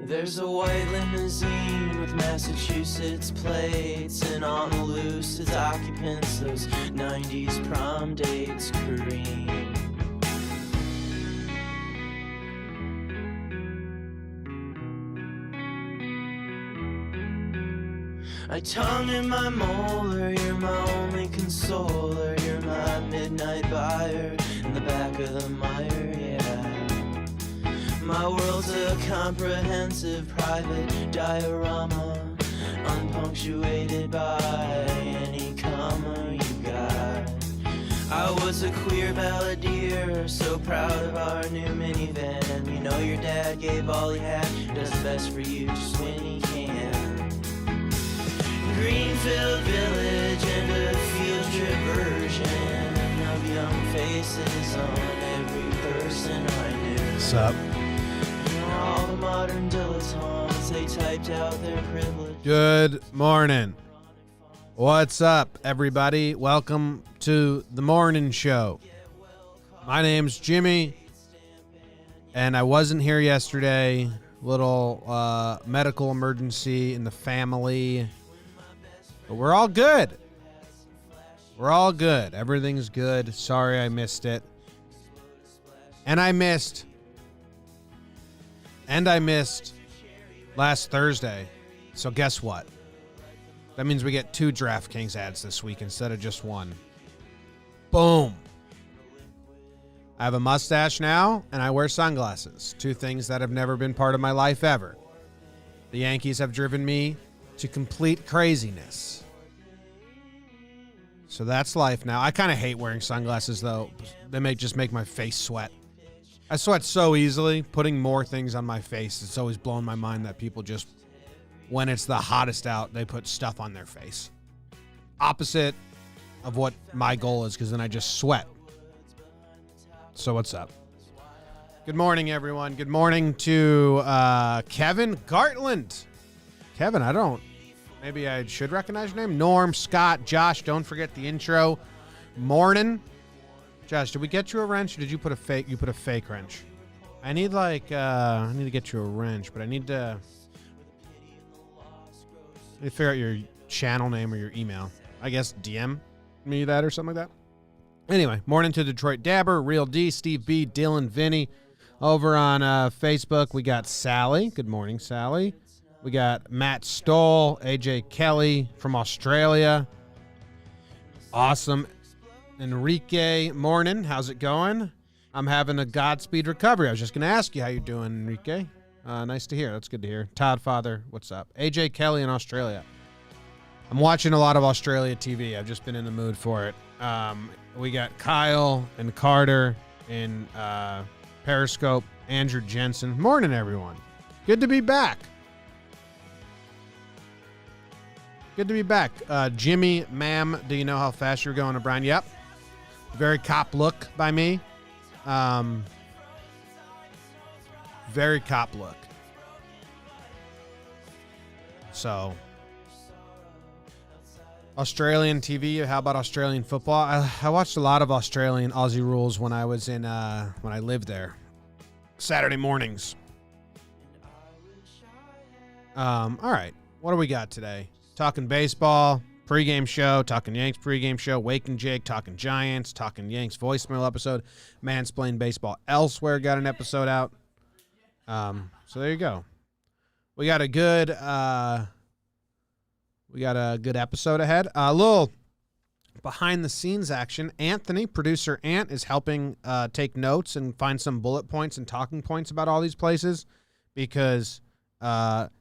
There's a white limousine with Massachusetts plates, and on the loose its occupants, those 90s prom dates careen. I tongue in my molar, you're my only consoler, you're my midnight buyer in the back of the mire, yeah. My world's a comprehensive private diorama, unpunctuated by any comma you got. I was a queer balladeer, so proud of our new minivan. You know your dad gave all he had, does best for you just when he can. Greenfield Village and a field trip version of young faces on every person I knew. What's up? All the modern dilettantes, they typed out their privilege. Good morning. What's up, everybody? Welcome to the morning show. My name's Jimmy, and I wasn't here yesterday. Little medical emergency in the family. But we're all good. We're all good. Everything's good. Sorry I missed it. And I missed last Thursday. So guess what? That means we get 2 DraftKings ads this week instead of just 1. Boom. I have a mustache now, and I wear sunglasses. 2 things that have never been part of my life ever. The Yankees have driven me to complete craziness. So that's life now. I kind of hate wearing sunglasses, though. They just make my face sweat. I sweat so easily. Putting more things on my face, it's always blown my mind that people just, when it's the hottest out, they put stuff on their face. Opposite of what my goal is, because then I just sweat. So what's up? Good morning, everyone. Good morning to Kevin Gartland. Kevin, maybe I should recognize your name. Norm, Scott, Josh, don't forget the intro. Morning. Josh, did we get you a wrench? Or did you put a fake wrench? I need to get you a wrench, but I need to figure out your channel name or your email. I guess DM me that or something like that. Anyway, morning to Detroit Dabber, Real D, Steve B, Dylan, Vinny. Over on Facebook, we got Sally. Good morning, Sally. We got Matt Stoll, AJ Kelly from Australia. Awesome. Enrique, morning. How's it going? I'm having a Godspeed recovery. I was just going to ask you how you're doing, Enrique. Nice to hear. That's good to hear. Todd Father, what's up? AJ Kelly in Australia. I'm watching a lot of Australia TV. I've just been in the mood for it. We got Kyle and Carter in Periscope. Andrew Jensen. Morning, everyone. Good to be back. Good to be back. Jimmy, ma'am, do you know how fast you're going, O'Brien? Yep. Very cop look by me. Very cop look. So, Australian TV. How about Australian football? I watched a lot of Australian Aussie Rules when I was when I lived there. Saturday mornings. All right. What do we got today? Talking baseball, pregame show, talking Yanks pregame show, Wake and Jake, talking Giants, talking Yanks voicemail episode, Mansplain Baseball Elsewhere got an episode out. So there you go. We got a good episode ahead. A little behind the scenes action. Anthony, producer Ant, is helping take notes and find some bullet points and talking points about all these places because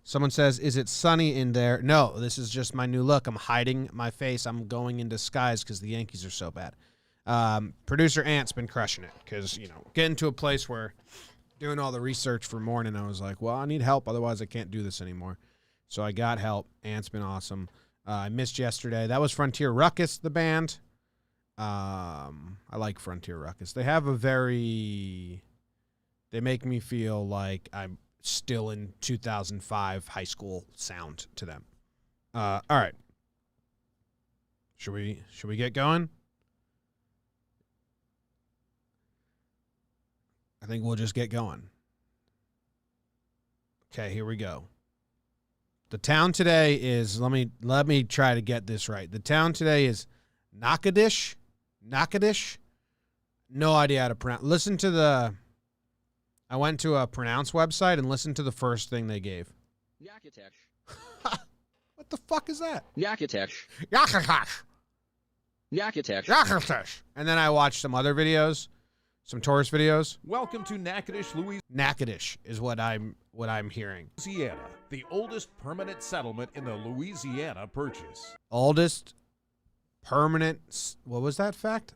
someone says, is it sunny in there? No, this is just my new look. I'm hiding my face. I'm going in disguise because the Yankees are so bad. Producer Ant's been crushing it because, getting to a place where doing all the research for morning, I was like, well, I need help. Otherwise, I can't do this anymore. So I got help. Ant's been awesome. I missed yesterday. That was Frontier Ruckus, the band. I like Frontier Ruckus. They make me feel like I'm still in 2005 high school sound to them. All right. Should we get going? I think we'll just get going. Okay, here we go. The town today is, let me try to get this right. The town today is Natchitoches. Natchitoches. No idea how to pronounce. I went to a pronounce website and listened to the first thing they gave. Natchitoches. What the fuck is that? Natchitoches. Natchitoches. Natchitoches. Natchitoches. And then I watched some other videos, some tourist videos. Welcome to Natchitoches, Louisiana, Natchitoches is what I'm hearing. the oldest permanent settlement in the Louisiana Purchase. Oldest permanent. What was that fact?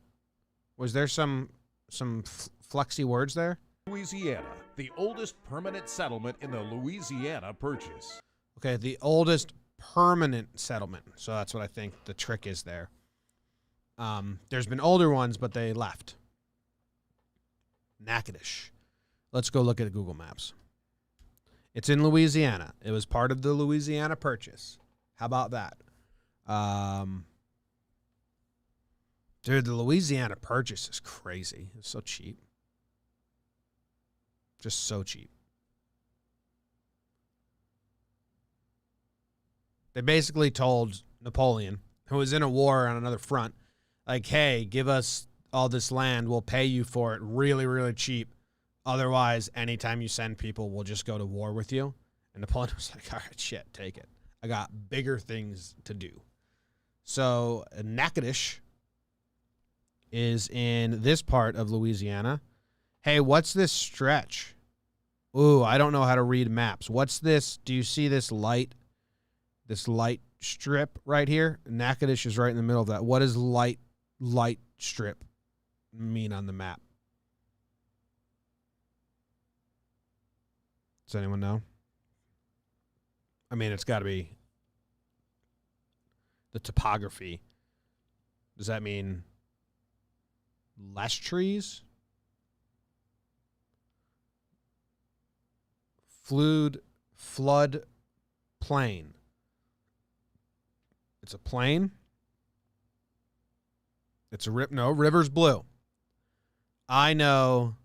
Was there some flexy words there? Louisiana, the oldest permanent settlement in the Louisiana Purchase. Okay, the oldest permanent settlement. So that's what I think the trick is there. There's been older ones, but they left. Natchitoches. Let's go look at Google Maps. It's in Louisiana. It was part of the Louisiana Purchase. How about that? Dude, the Louisiana Purchase is crazy. It's so cheap. Just so cheap. They basically told Napoleon, who was in a war on another front, like, hey, give us all this land. We'll pay you for it really, really cheap. Otherwise, anytime you send people, we'll just go to war with you. And Napoleon was like, all right, shit, take it. I got bigger things to do. So Natchitoches is in this part of Louisiana. Hey, what's this stretch? Ooh, I don't know how to read maps. What's this? Do you see this light? This light strip right here? Natchitoches is right in the middle of that. What does light strip mean on the map? Does anyone know? I mean, it's got to be the topography. Does that mean less trees? Flood plain. It's a plain. It's a rip. No, river's blue. I know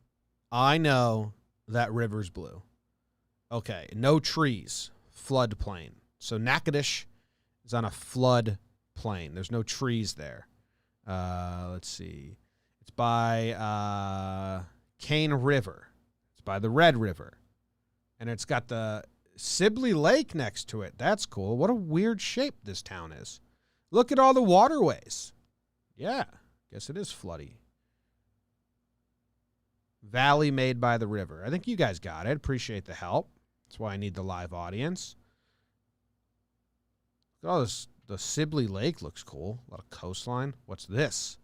that river's blue. Okay, no trees. Flood plain. So Natchitoches is on a flood plain. There's no trees there. Let's see. It's by Cane River. It's by the Red River. And it's got the Sibley Lake next to it. That's cool. What a weird shape this town is. Look at all the waterways. Yeah, guess it is floody. Valley made by the river. I think you guys got it. Appreciate the help. That's why I need the live audience. Look at all this. The Sibley Lake looks cool. A lot of coastline. What's this?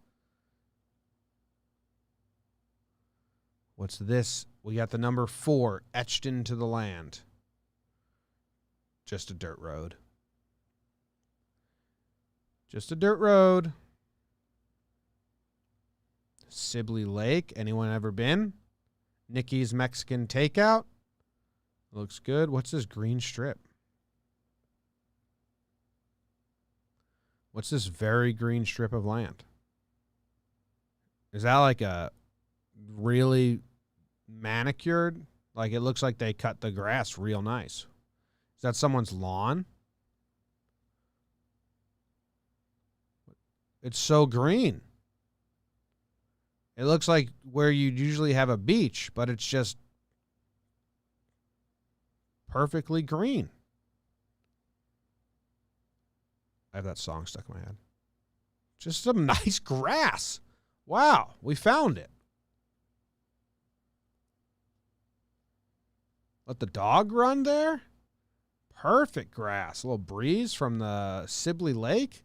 What's this? We got the number 4 etched into the land. Just a dirt road. Just a dirt road. Sibley Lake. Anyone ever been? Nikki's Mexican Takeout. Looks good. What's this green strip? What's this very green strip of land? Is that like a really manicured? Like it looks like they cut the grass real nice. Is that someone's lawn? It's so green. It looks like where you usually have a beach, but it's just perfectly green. I have that song stuck in my head. Just some nice grass. Wow, we found it. Let the dog run there. Perfect grass. A little breeze from the Sibley Lake.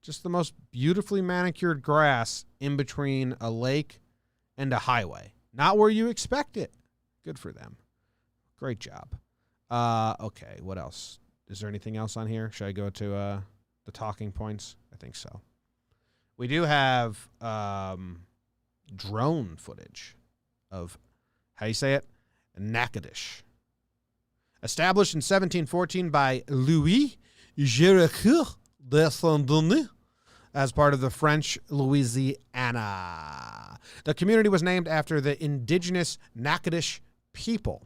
Just the most beautifully manicured grass in between a lake and a highway. Not where you expect it. Good for them. Great job. Okay, what else? Is there anything else on here? Should I go to the talking points? I think so. We do have drone footage of, how do you say it? Natchitoches. Established in 1714 by Louis Jéricourt de Saint-Denis as part of the French Louisiana. The community was named after the indigenous Natchitoches people.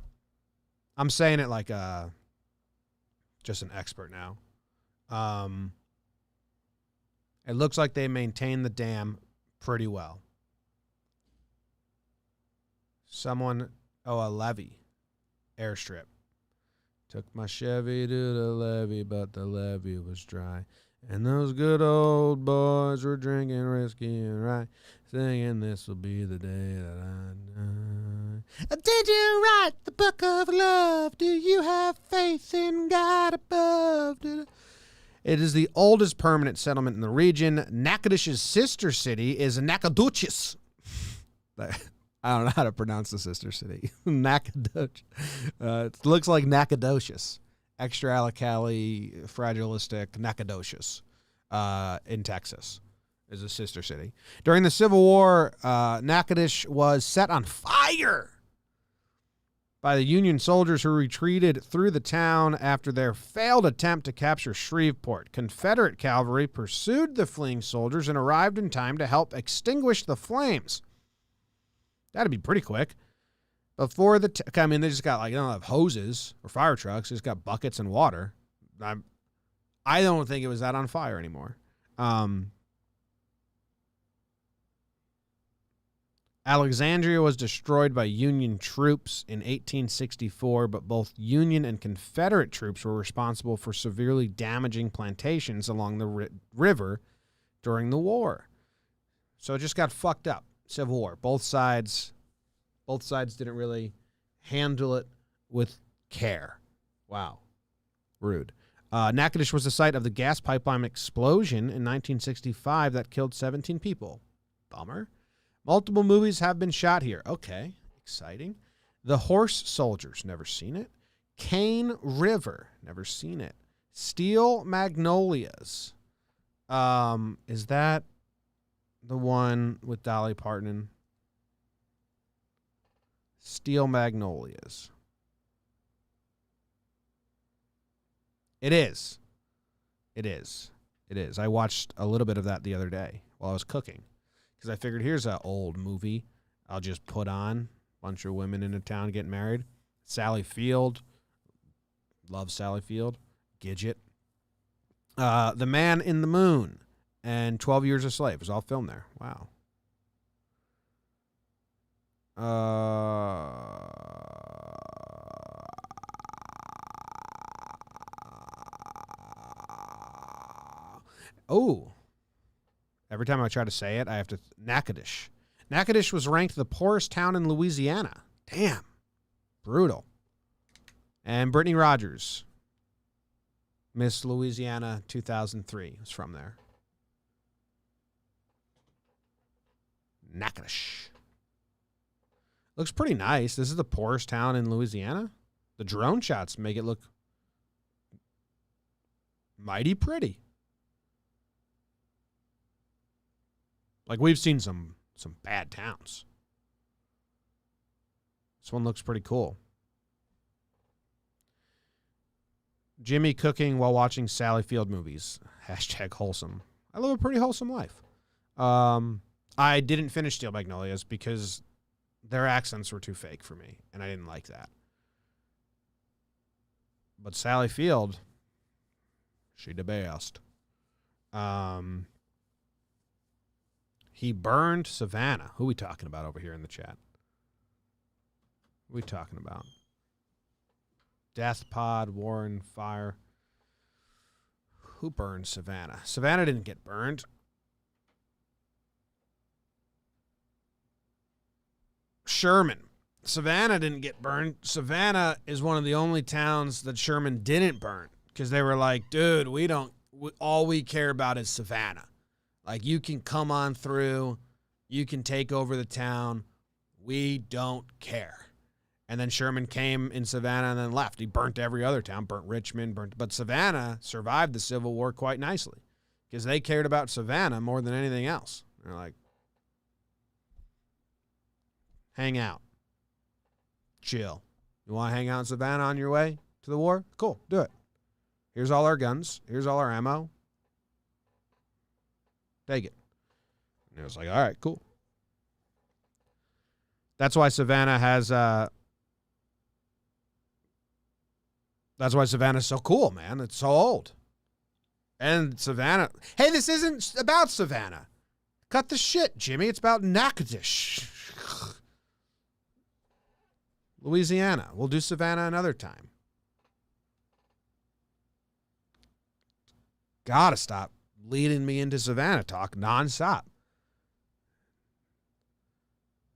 I'm saying it like just an expert now. It looks like they maintain the dam pretty well. A levee, airstrip. Took my Chevy to the levee, but the levee was dry. And those good old boys were drinking whiskey and rye, singing this will be the day that I die. Did you write the book of love? Do you have faith in God above? It is the oldest permanent settlement in the region. Natchitoches' sister city is Natchitoches. I don't know how to pronounce the sister city. Natchitoches. It looks like Natchitoches. Extra alkali, fragilistic Natchitoches in Texas is a sister city. During the Civil War, Natchitoches was set on fire by the Union soldiers who retreated through the town after their failed attempt to capture Shreveport. Confederate cavalry pursued the fleeing soldiers and arrived in time to help extinguish the flames. That'd be pretty quick. Before they just got, they don't have hoses or fire trucks. They just got buckets and water. I don't think it was that on fire anymore. Alexandria was destroyed by Union troops in 1864, but both Union and Confederate troops were responsible for severely damaging plantations along the river during the war. So it just got fucked up. Civil War. Both sides didn't really handle it with care. Wow. Rude. Natchitoches was the site of the gas pipeline explosion in 1965 that killed 17 people. Bummer. Multiple movies have been shot here. Okay. Exciting. The Horse Soldiers. Never seen it. Cane River. Never seen it. Steel Magnolias. Is that the one with Dolly Parton? Steel Magnolias. It is. I watched a little bit of that the other day while I was cooking. Because I figured, here's an old movie I'll just put on. Bunch of women in a town getting married. Sally Field. Love Sally Field. Gidget. The Man in the Moon. And 12 Years a Slave. It was all filmed there. Wow. Every time I try to say it, I have to... Natchitoches. Natchitoches was ranked the poorest town in Louisiana. Damn. Brutal. And Brittany Rogers. Miss Louisiana 2003 was from there. Natchitoches. Looks pretty nice. This is the poorest town in Louisiana. The drone shots make it look mighty pretty. Like, we've seen some bad towns. This one looks pretty cool. Jimmy cooking while watching Sally Field movies. Hashtag wholesome. I live a pretty wholesome life. I didn't finish Steel Magnolias because their accents were too fake for me, and I didn't like that. But Sally Field, she the best. He burned Savannah. Who are we talking about over here in the chat? Who are we talking about? Death Pod, Warren, Fire. Who burned Savannah? Savannah didn't get burned. Sherman. Savannah didn't get burned. Savannah is one of the only towns that Sherman didn't burn because they were like, dude, all we care about is Savannah. Like, you can come on through. You can take over the town. We don't care. And then Sherman came in Savannah and then left. He burnt every other town, burnt Richmond, but Savannah survived the Civil War quite nicely because they cared about Savannah more than anything else. They're like, hang out. Chill. You want to hang out in Savannah on your way to the war? Cool, do it. Here's all our guns. Here's all our ammo. Take it. And it was like, all right, cool. That's why Savannah has That's why Savannah's so cool, man. It's so old. And Savannah. Hey, this isn't about Savannah. Cut the shit, Jimmy. It's about Natchitoches, Louisiana. We'll do Savannah another time. Gotta stop leading me into Savannah talk nonstop.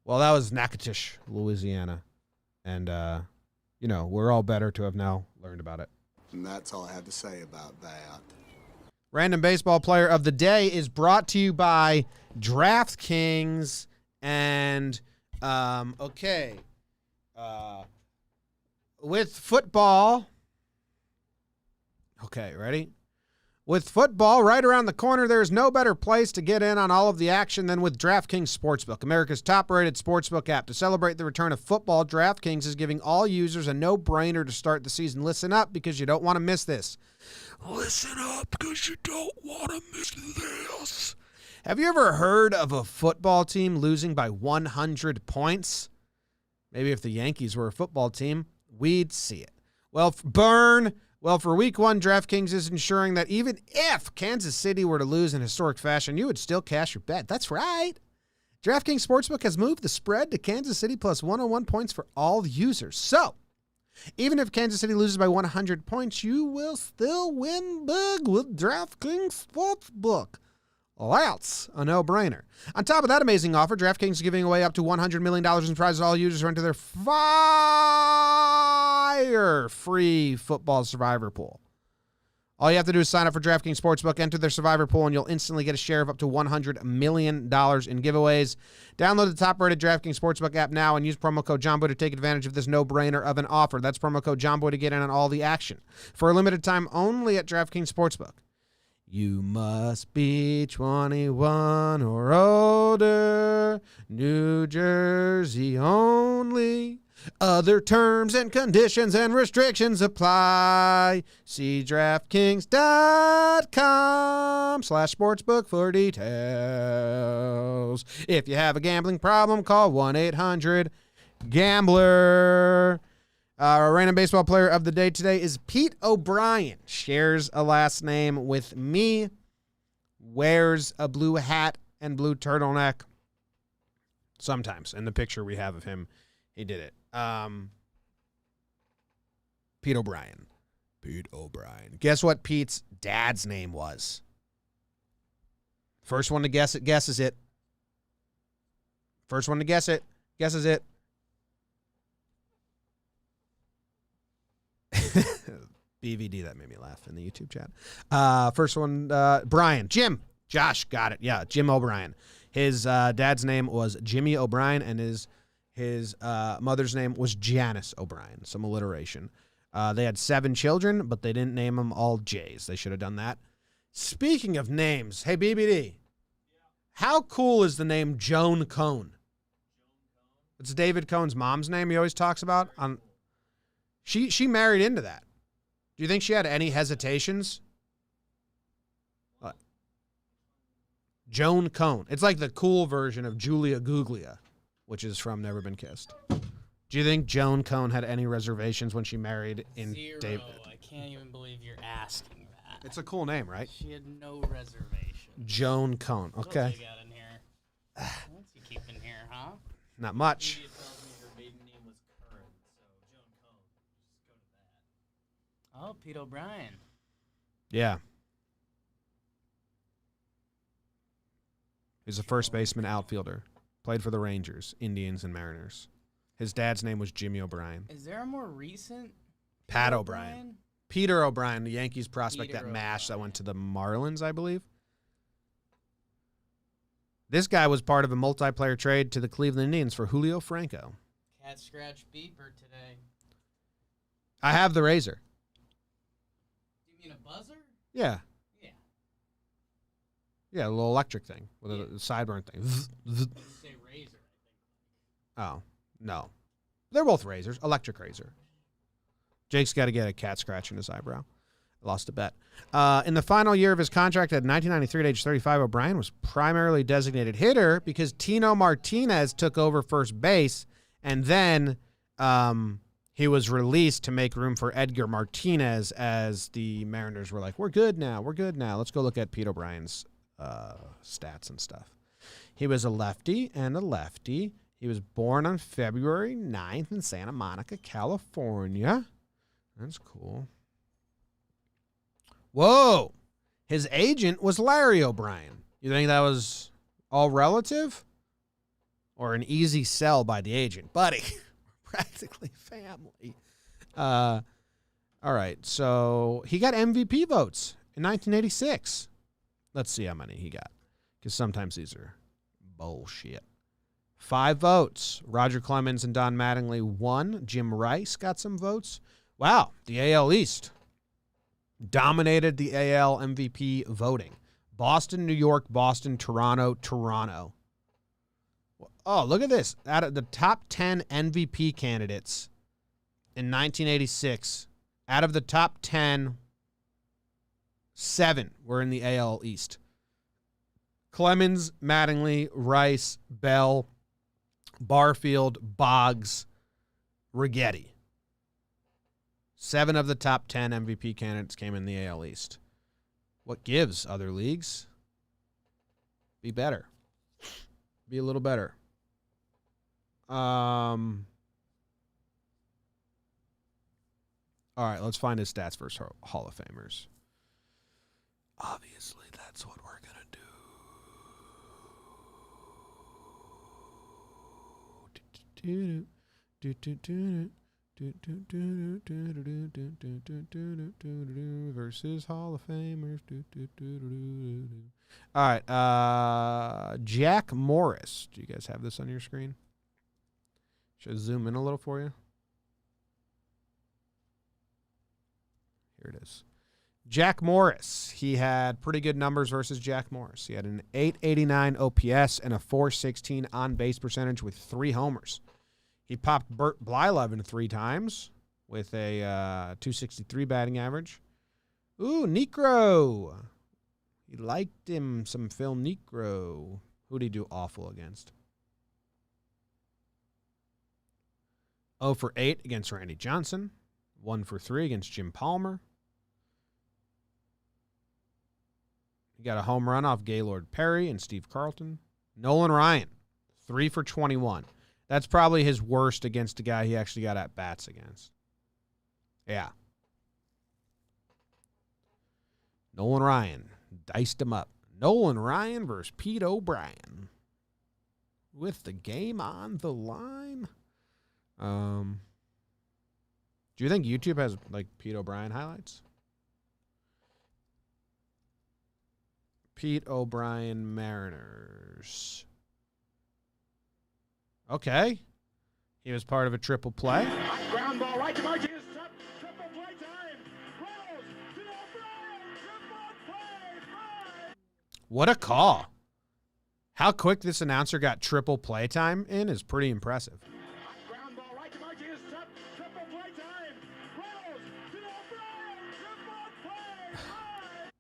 Well, that was Natchitoches, Louisiana. And, we're all better to have now learned about it. And that's all I have to say about that. Random baseball player of the day is brought to you by DraftKings and, with football. Okay, ready? With football right around the corner, there is no better place to get in on all of the action than with DraftKings Sportsbook, America's top-rated sportsbook app. To celebrate the return of football, DraftKings is giving all users a no-brainer to start the season. Listen up, because you don't want to miss this. Listen up, because you don't want to miss this. Have you ever heard of a football team losing by 100 points? Maybe if the Yankees were a football team, we'd see it. Well, burn. Well, for week 1, DraftKings is ensuring that even if Kansas City were to lose in historic fashion, you would still cash your bet. That's right. DraftKings Sportsbook has moved the spread to Kansas City plus 101 points for all users. So, even if Kansas City loses by 100 points, you will still win big with DraftKings Sportsbook. That's a no-brainer. On top of that amazing offer, DraftKings is giving away up to $100 million in prizes to all users who enter their fire-free football survivor pool. All you have to do is sign up for DraftKings Sportsbook, enter their survivor pool, and you'll instantly get a share of up to $100 million in giveaways. Download the top-rated DraftKings Sportsbook app now and use promo code JOHNBOY to take advantage of this no-brainer of an offer. That's promo code JOHNBOY to get in on all the action. For a limited time only at DraftKings Sportsbook. You must be 21 or older. New Jersey only. Other terms and conditions and restrictions apply. See DraftKings.com/sportsbook for details. If you have a gambling problem, call 1-800-GAMBLER. Our random baseball player of the day today is Pete O'Brien. Shares a last name with me. Wears a blue hat and blue turtleneck. Sometimes. In the picture we have of him, he did it. Pete O'Brien. Pete O'Brien. Guess what Pete's dad's name was? First one to guess it, guesses it. First one to guess it, guesses it. BVD, that made me laugh in the YouTube chat. First one, Brian. Jim. Josh, got it. Yeah, Jim O'Brien. His dad's name was Jimmy O'Brien, and his mother's name was Janice O'Brien. Some alliteration. They had 7 children, but they didn't name them all J's. They should have done that. Speaking of names, hey, BBD. How cool is the name Joan Cohn? It's David Cohn's mom's name he always talks about. She married into that. Do you think she had any hesitations? What? Joan Cohn. It's like the cool version of Julia Guglia, which is from Never Been Kissed. Do you think Joan Cohn had any reservations when she married in Zero. David? I can't even believe you're asking that. It's a cool name, right? She had no reservation. Joan Cohn. What Okay. else you got in here? What's you keep in here, huh? Not much. Media tells me her maiden name was Curran, so Joan Cohn. Just go to that. Oh, Pete O'Brien. Yeah. He's a first baseman outfielder. Played for the Rangers, Indians, and Mariners. His dad's name was Jimmy O'Brien. Is there a more recent Pat O'Brien. Peter O'Brien, the Yankees prospect Peter that mashed that O'Brien. went to the Marlins, I believe. This guy was part of a multiplayer trade to the Cleveland Indians for Julio Franco. Cat scratch beeper today. I have the razor. Do you mean a buzzer? Yeah. Yeah. Yeah, a little electric thing with a sideburn thing. You say razor, I think. Oh, no. They're both razors. Electric razor. Jake's got to get a cat scratch in his eyebrow. Lost a bet. In the final year of his contract at 1993 at age 35, O'Brien was primarily designated hitter because Tino Martinez took over first base, and then he was released to make room for Edgar Martinez as the Mariners were like, we're good now. Let's go look at Pete O'Brien's stats and stuff. He was a lefty and a lefty. He was born on February 9th in Santa Monica, California. That's cool. Whoa. His agent was Larry O'Brien. You think that was all relative? Or an easy sell by the agent? Buddy, practically family. All right, so he got MVP votes in 1986. Let's see how many he got, because sometimes these are bullshit. 5 votes. Roger Clemens and Don Mattingly won. Jim Rice got some votes. Wow, the AL East dominated the AL MVP voting. Boston, New York, Boston, Toronto, Toronto. Oh, look at this. Out of the top 10 MVP candidates in 1986, out of the top 10, 7 were in the AL East. Clemens, Mattingly, Rice, Bell, Barfield, Boggs, Righetti. 7 of the top 10 MVP candidates came in the AL East. What gives, other leagues? Be better. Be a little better. All right, let's find his stats for Hall of Famers. Obviously, that's what we're going to do. Versus Hall of Famers. All right, Jack Morris. Do you guys have this on your screen? Should I zoom in a little for you? Here it is. Jack Morris. He had pretty good numbers versus Jack Morris. He had an 889 OPS and a 416 on-base percentage with 3 homers. He popped Bert Blyleven 3 times with a 263 batting average. Ooh, Necro. He liked him some Phil Necro. Who'd he do awful against? 0 for 8 against Randy Johnson. 1 for 3 against Jim Palmer. He got a home run off Gaylord Perry and Steve Carlton. Nolan Ryan, 3 for 21. That's probably his worst against a guy he actually got at bats against. Yeah. Nolan Ryan diced him up. Nolan Ryan versus Pete O'Brien. With the game on the line. Do you think YouTube has like Pete O'Brien highlights? Pete O'Brien Mariners. Okay. He was part of a triple play. Ground ball right to Martinez. Triple play time. Rolls to O'Brien. Triple play. What a call. How quick this announcer got triple play time in is pretty impressive. Ground ball right to Martinez. Triple play time. Rolls to O'Brien.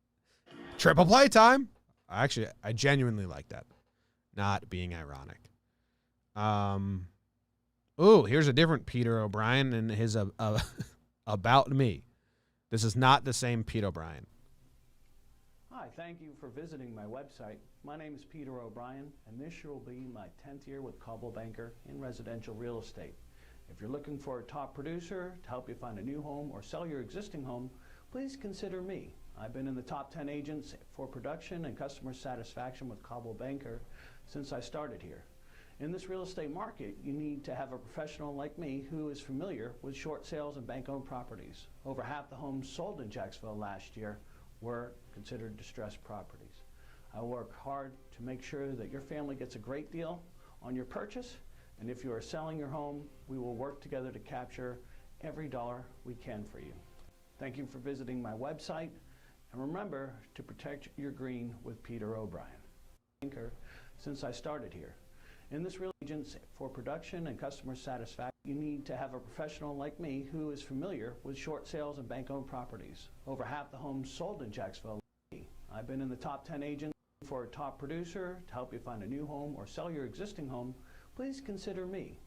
Triple play time. Actually, I genuinely like that. Not being ironic. Ooh, here's a different Peter O'Brien and his About Me. This is not the same Pete O'Brien. Hi, thank you for visiting my website. My name is Peter O'Brien, and this year will be my 10th year with Coldwell Banker in residential real estate. If you're looking for a top producer to help you find a new home or sell your existing home, please consider me. I've been in the top 10 agents for production and customer satisfaction with Coldwell Banker since I started here. In this real estate market, you need to have a professional like me who is familiar with short sales and bank-owned properties. Over half the homes sold in Jacksonville last year were considered distressed properties. I work hard to make sure that your family gets a great deal on your purchase, and if you are selling your home, we will work together to capture every dollar we can for you. Thank you for visiting my website, and remember to protect your green with Peter O'Brien. Since I started here. In this real agents for production and customer satisfaction, you need to have a professional like me who is familiar with short sales and bank-owned properties. Over half the homes sold in Jacksonville. I've been in the top 10 agents for a top producer to help you find a new home or sell your existing home. Please consider me.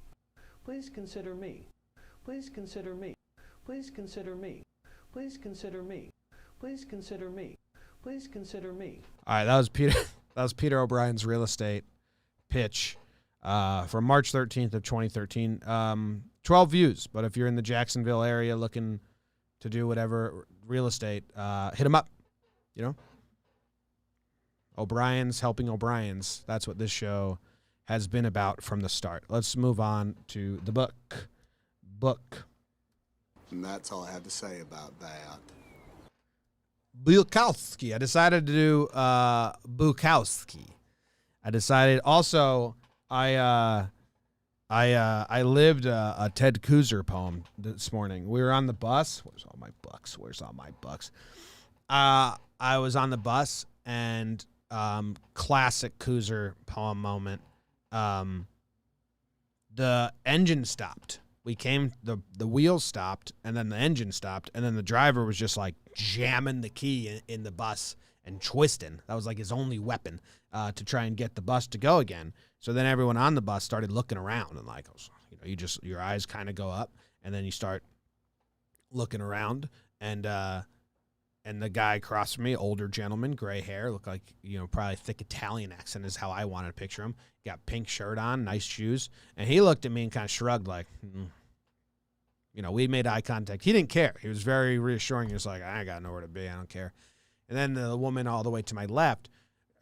Please consider me. Please consider me. Please consider me. Please consider me. Please consider me. Please consider me. All right, that was Peter. That was Peter O'Brien's real estate pitch from March 13th of 2013. 12 views, but if you're in the Jacksonville area looking to do whatever real estate, hit him up. You know, O'Brien's helping O'Brien's. That's what this show has been about from the start. Let's move on to the book. And that's all I have to say about that. Bukowski. I decided to do Bukowski. I decided also I lived a Ted Kooser poem this morning. We were on the bus. Where's all my bucks? I was on the bus and classic Kooser poem moment. The engine stopped. We came, the wheels stopped, and then the engine stopped, and then the driver was just like jamming the key in the bus and twisting. That was like his only weapon to try and get the bus to go again. So then everyone on the bus started looking around and like, you know, your eyes kind of go up, and then you start looking around, and the guy across from me, older gentleman, gray hair, looked like, you know, probably thick Italian accent is how I wanted to picture him. Got pink shirt on, nice shoes. And he looked at me and kind of shrugged like, You know, we made eye contact. He didn't care. He was very reassuring. He was like, I got nowhere to be. I don't care. And then the woman all the way to my left,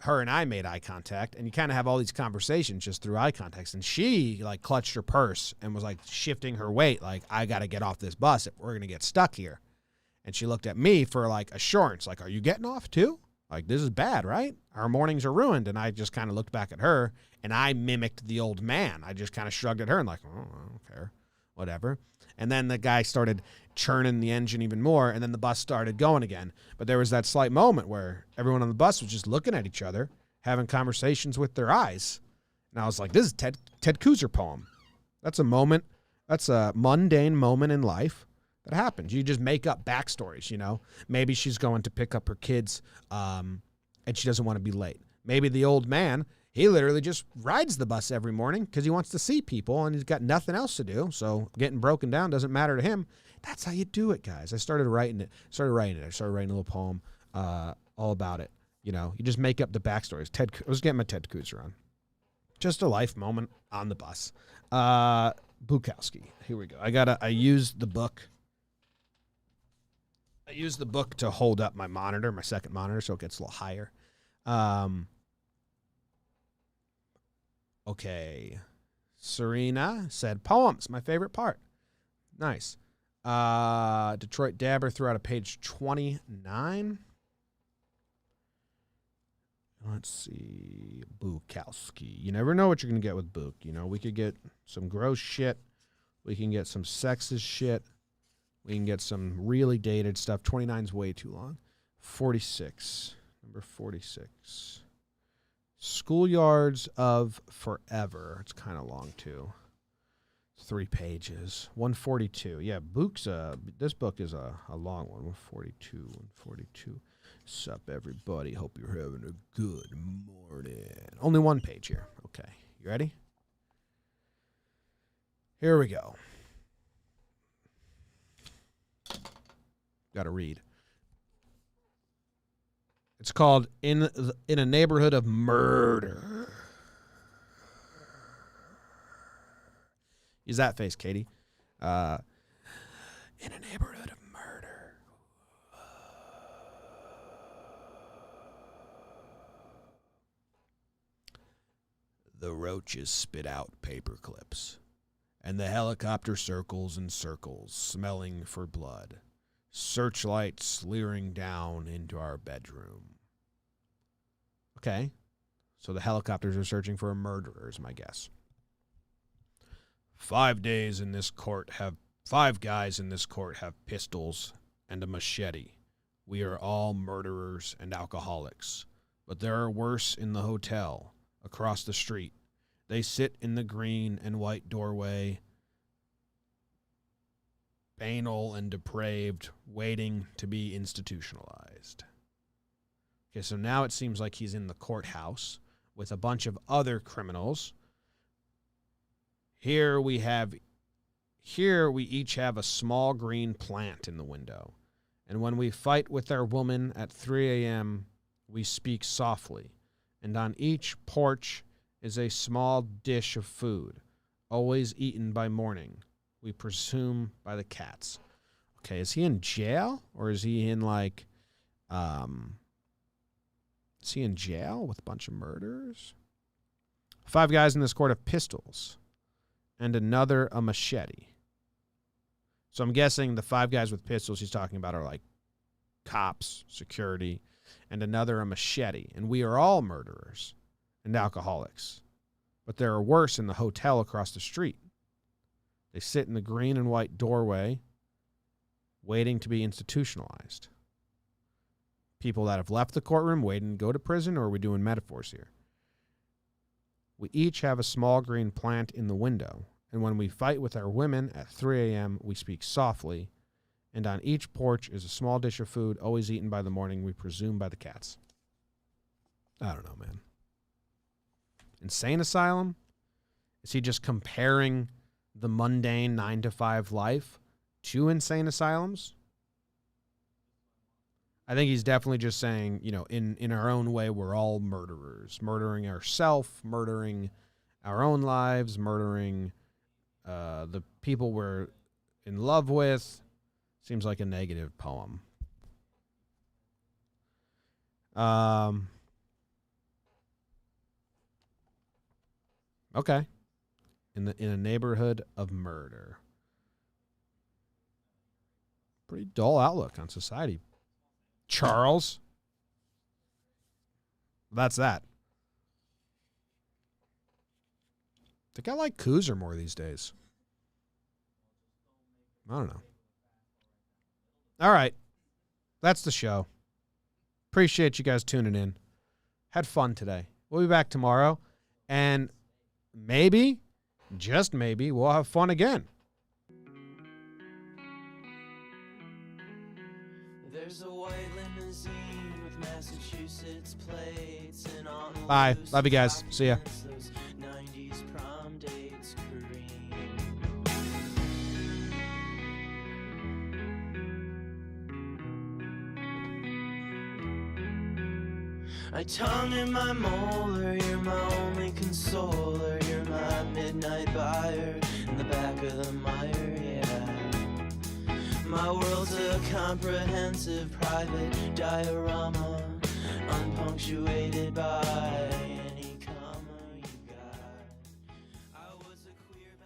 her and I made eye contact. And you kind of have all these conversations just through eye contact. And she, like, clutched her purse and was, like, shifting her weight. Like, I got to get off this bus if we're going to get stuck here. And she looked at me for, like, assurance. Like, are you getting off too? Like, this is bad, right? Our mornings are ruined. And I just kind of looked back at her, and I mimicked the old man. I just kind of shrugged at her and like, oh, I don't care, whatever. And then the guy started churning the engine even more, and then the bus started going again. But there was that slight moment where everyone on the bus was just looking at each other, having conversations with their eyes. And I was like, this is Ted Kooser poem. That's a moment. That's a mundane moment in life that happens. You just make up backstories, you know. Maybe she's going to pick up her kids, and she doesn't want to be late. Maybe the old man, he literally just rides the bus every morning because he wants to see people and he's got nothing else to do. So getting broken down doesn't matter to him. That's how you do it, guys. I started writing it. I started writing a little poem all about it. You know, you just make up the backstories. I was getting my Ted Kooser on. Just a life moment on the bus. Bukowski. Here we go. I used the book. I used the book to hold up my monitor, my second monitor, so it gets a little higher. Okay. Serena said, poems, my favorite part. Nice. Detroit Dabber threw out a page 29. Let's see. Bukowski. You never know what you're going to get with Buk. You know, we could get some gross shit. We can get some sexist shit. We can get some really dated stuff. 29's way too long. 46. Number 46. Schoolyards of Forever. It's kind of long, too. 3 pages. 142. Yeah, this book is a long one. 142. Sup, everybody. Hope you're having a good morning. Only 1 page here. Okay. You ready? Here we go. Got to read. It's called In a Neighborhood of Murder. Use that face, Katie. In a neighborhood of murder. The roaches spit out paper clips, and the helicopter circles and circles, smelling for blood. Searchlights leering down into our bedroom. Okay. So the helicopters are searching for a murderer, is my guess. 5 guys in this court have pistols and a machete. We are all murderers and alcoholics. But there are worse in the hotel, across the street. They sit in the green and white doorway, banal and depraved, waiting to be institutionalized. Okay, so now it seems like he's in the courthouse with a bunch of other criminals. Here we have Here we each have a small green plant in the window. And when we fight with our woman at 3 a.m., we speak softly. And on each porch is a small dish of food, always eaten by morning, we presume by the cats. Okay, is he in jail? Or is he in, like, is he in jail with a bunch of murderers? 5 guys in this court have pistols, and another a machete. So I'm guessing the 5 guys with pistols he's talking about are like cops, security, and another a machete. And we are all murderers and alcoholics. But there are worse in the hotel across the street. They sit in the green and white doorway waiting to be institutionalized. People that have left the courtroom waiting to go to prison, or are we doing metaphors here? We each have a small green plant in the window, and when we fight with our women at 3 a.m., we speak softly, and on each porch is a small dish of food, always eaten by the morning, we presume by the cats. I don't know, man. Insane asylum? Is he just comparing the mundane 9-to-5 life to insane asylums? I think he's definitely just saying, you know, in our own way, we're all murderers. Murdering ourselves, murdering our own lives, murdering the people we're in love with. Seems like a negative poem. Okay. In a neighborhood of murder. Pretty dull outlook on society. Charles. That's that. I think I like Coozer more these days. I don't know. All right. That's the show. Appreciate you guys tuning in. Had fun today. We'll be back tomorrow. And maybe, just maybe, we'll have fun again. There's a white limousine with Massachusetts plates and on the Bye. loose Love you guys. See ya. those 90s prom dates careen. I tongue in my molar, you're my only consoler, you're my midnight buyer in the back of the mire, yeah. My world's a comprehensive private diorama, unpunctuated by